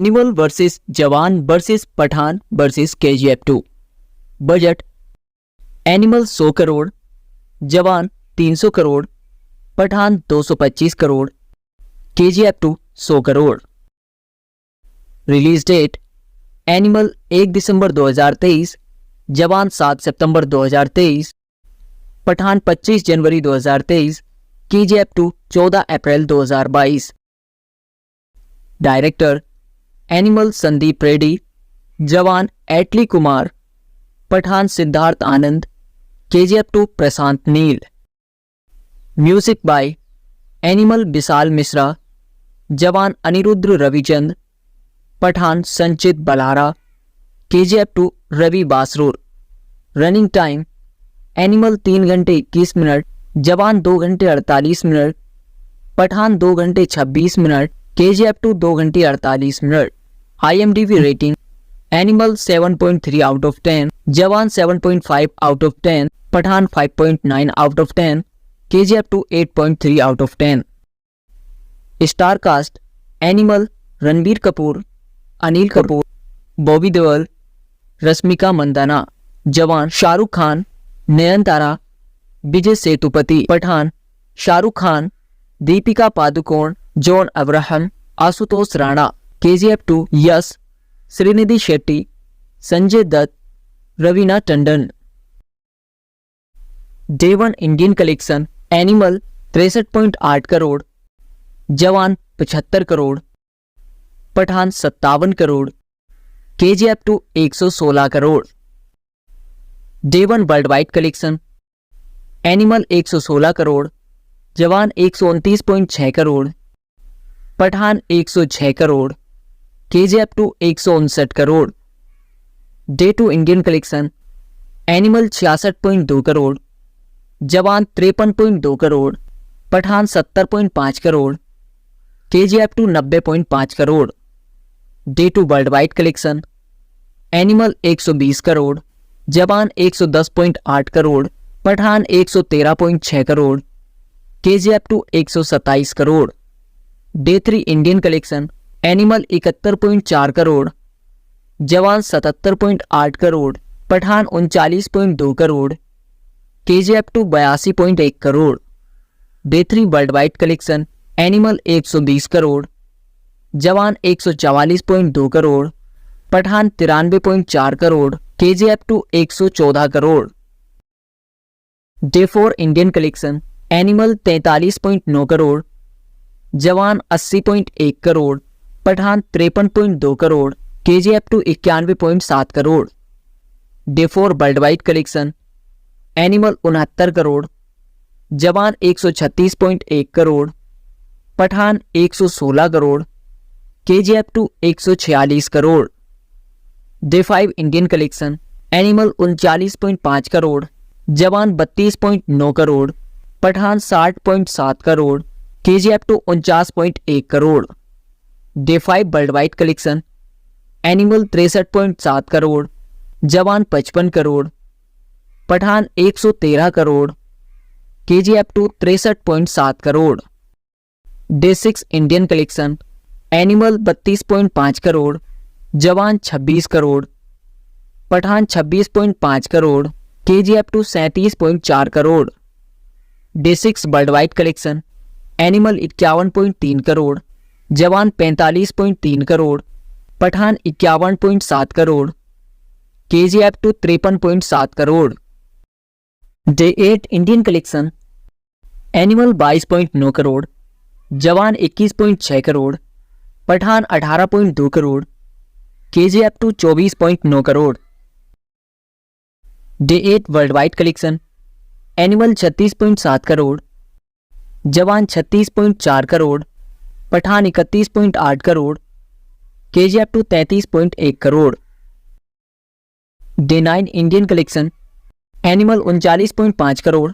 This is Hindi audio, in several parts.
Animal versus Jawan versus Pathaan versus KGF 2। Budget Animal 100 crore, Jawan 300 crore, Pathaan 225 crore, KGF 2 100 crore. Release date Animal 1 दिसंबर 2023, जवान 7 सितंबर 2023, पठान 25 जनवरी 2023, KGF 2 14 अप्रैल 2022। Director Animal Sandeep Reddy, Jawan Atlee Kumar, Pathaan Siddharth Anand, KGF 2 Prashanth Neel. Music by Animal Vishal Mishra, Jawan Anirudh Ravichander, Pathaan Sanchit Balhara, KGF 2 Ravi बासरूर। Running time animal 3 घंटे 21 मिनट, जवान 2 घंटे 48 मिनट, पठान 2 घंटे 26 मिनट, KGF 2 2 घंटे 48 मिनट। IMDb rating Animal 7.3 out of 10, Jawan 7.5 out of 10, Pathaan 5.9 out of 10, KGF 2 8.3 out of 10। Star cast Animal Ranbir Kapoor, Anil Kapoor, Bobby Deol, Rashmika Mandanna. Jawan Shahrukh Khan, Nayanthara, Vijay Sethupathi. Pathaan Shahrukh Khan, Deepika Padukone, John Abraham, Ashutosh Rana. KGF 2 Yash, Srinidhi Shetty, Sanjay Dutt, Raveena Tandon. Day 1 Indian collection Animal 63.8 crore, जवान 75 crore, Pathaan 57 crore, KGF 2 116 crore. Day 1 world wide collection Animal 116 crore, Jawan 129.6 crore, Pathaan 106 crore, KGF 2 159 crore. Day 2 Indian collection Animal 66.2 crore, Jawan 53.2 crore, Pathaan 70.5 crore, KGF 2 90.5 crore. Day 2 world wide collection Animal 120 crore, Jawan 110.8 crore, Pathaan 113.6 crore, KGF 2 127 crore. Day 3 Indian collection Animal 71.4 crore, जवान 77.8 crore, Pathaan 39.2 crore, KGF 2 82.1 crore. Day 3 world wide collection Animal 120 crore, Jawan 144.2 crore, Pathaan 93.4 crore, KGF 2 114 crore. Day 4 Indian collection Animal 43.9 crore, Jawan 80.1 crore, Pathaan 53.2 crore, KGF 2 91.7 crore. Day 4 world wide collection Animal 69 crore, Jawan 136.1 crore, Pathaan 116 crore, KGF 2 146 crore. Day 5 Indian collection Animal 39.5 crore, जवान 32.9 crore, Pathaan 60.7 crore, KGF 2 49.1 crore. Day 5 world wide collection Animal 63.7 crore, Jawan 55 crore, Pathaan 113 crore, KGF 2 63.7 crore. Day 6 Indian collection Animal 32.5 crore, Jawan 26 crore, Pathaan 26.5 crore, KGF 2 37.4 crore. Day 6 world wide collection Animal 51.3 crore, Jawan 45.3 crore, Pathaan 51.7 crore, KGF 2 53.7 crore. Day 8 Indian collection Animal 22.9 crore, जवान 21.6 crore, Pathaan 18.2 crore, KGF 2 24.9 crore. Day 8 world wide collection Animal 36.7 crore, Jawan 36.4 crore, Pathaan 31.8 crore, KGF 2 33.1 crore. Day 9 Indian collection Animal 39.5 crore,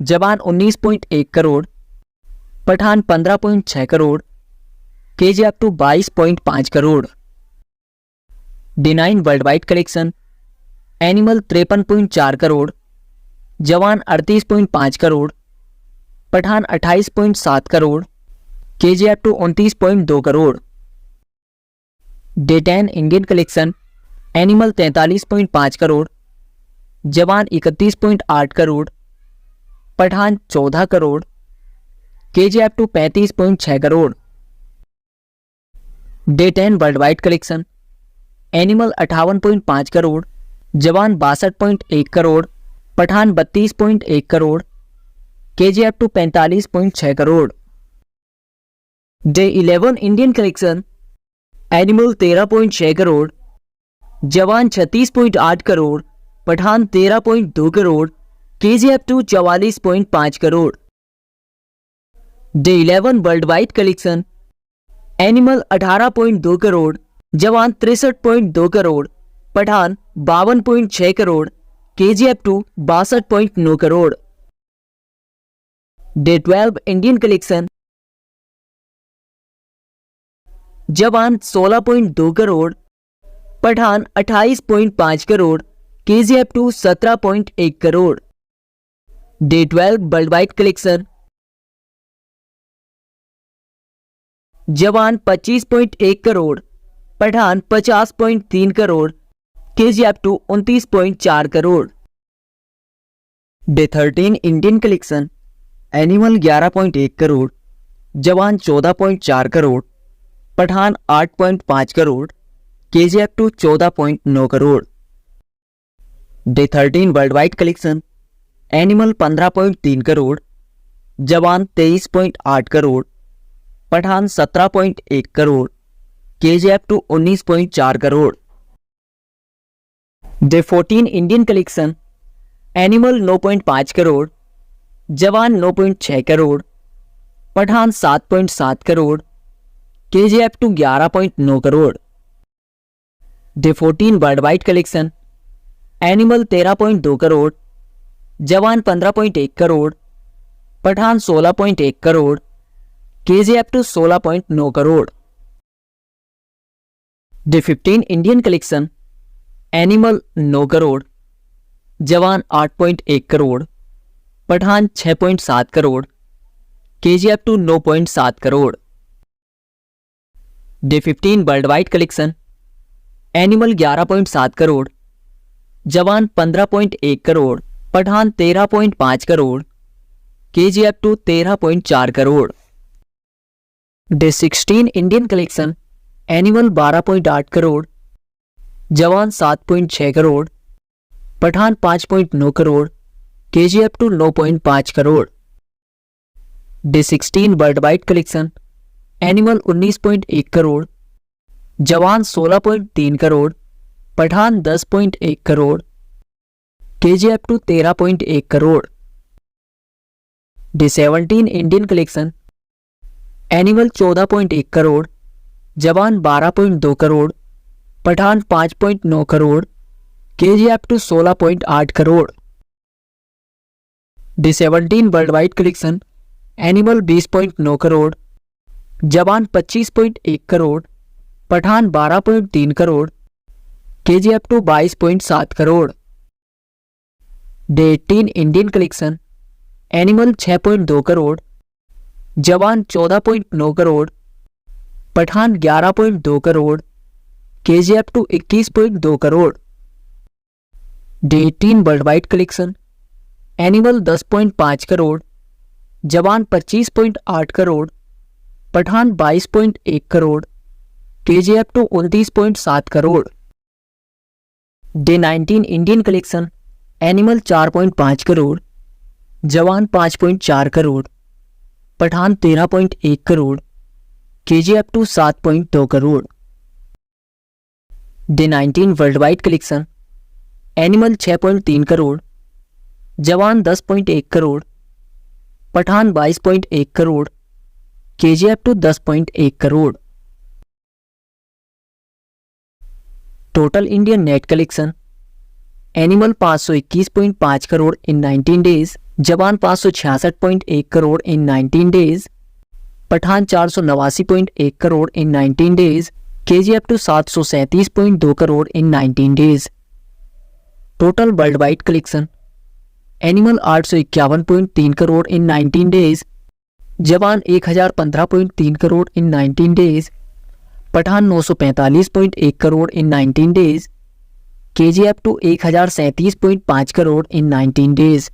Jawan 19.1 crore, Pathaan 15.6 crore, KGF 2 22.5 crore. Day 9 world wide collection Animal 53.4 crore, Jawan 38.5 crore, Pathaan 28.7 crore, KGF 2 29.2 crore. Day 10 Indian collection. Animal 43.5 crore, जवान 31.8 crore, Pathaan 14 crore, KGF2 35.6 crore. Day 10 world wide collection. Animal 58.5 crore, Jawan 62.1 crore, Pathaan 32.1 crore, KGF2 45.6 crore. Day 11 Indian collection. Animal 13.6 crore, Jawan 36.8 crore, Pathaan 13.2 crore, KGF2 44.5 crore. Day 11 world wide collection. Animal 18.2 crore, Jawan 63.2 crore, Pathaan 52.6 crore, KGF2 62.9 crore. Day 12 Indian collection. Jawan 16.2 crore, Pathaan 28.5 crore, KGF2 17.1 crore. Day 12 world wide collection. Jawan 25.1 crore, Pathaan 50.3 crore, KGF2 29.4 crore. Day 13 Indian collection. Animal 11.1 crore, Jawan 14.4 crore, Pathaan 8.5 crore, KGF2 14.9 crore. Day 13 world wide collection. Animal 15.3 crore, Jawan 23.8 crore, Pathaan 17.1 crore, KGF2 19.4 crore. Day 14 Indian collection. Animal 9.5 crore, Jawan 9.6 crore, Pathaan 7.7 crore, KGF2 11.9 crore. Day 14 world wide collection. Animal 13.2 crore, Jawan 15.1 crore, Pathaan 16.1 crore, KGF2 16.9 crore. Day 15 Indian collection. Animal 9 crore, Jawan 8.1 crore, Pathaan 6.7 crore, KGF2 9.7 crore. Day 15 world wide collection. Animal 11.7 crore, Jawan 15.1 crore, Pathaan 13.5 crore, KGF2 13.4 crore. Day 16 Indian collection. Animal 12.8 crore, Jawan 7.6 crore, Pathaan 5.9 crore, KGF2 9.5 crore. Day 16 world wide collection. Animal 19.1 crore, जवान 16.3 crore, Pathaan 10.1 crore, KGF2 13.1 crore. Day 17 Indian collection. Animal 14.1 crore, Jawan 12.2 crore, Pathaan 5.9 crore, KGF2 16.8 crore. Day 17 world wide collection. Animal 20.9 crore, Jawan 25.1 crore, Pathaan 12.3 crore, KGF2 22.7 crore. Day 18 Indian collection. Animal 6.2 crore, Jawan 14.9 crore, Pathaan 11.2 crore, KGF2 21.2 crore. Day 18 world wide collection. Animal 10.5 crore, Jawan 25.8 crore, Pathaan 22.1 crore, KGF2 29.7 crore. Day 19 Indian collection. Animal 4.5 crore, Jawan 5.4 crore, Pathaan 13.1 crore, KGF2 7.2 crore. Day 19 world wide collection. Animal 6.3 crore, Jawan 10.1 crore, Pathaan 22.1 crore, KGF2 10.1 crore. Total Indian net collection. Animal 521.5 crore in 19 days, Jawan 566.1 crore in 19 days, Pathaan 489.1 crore in 19 days, KGF2 737.2 crore in 19 days. Total world wide collection. Animal 851.3 crore in 19 days, जवान 1015.3 crore in 19 days, Pathan 945.1 crore in 19 days, KGF 2 1037.5 crore in 19 days,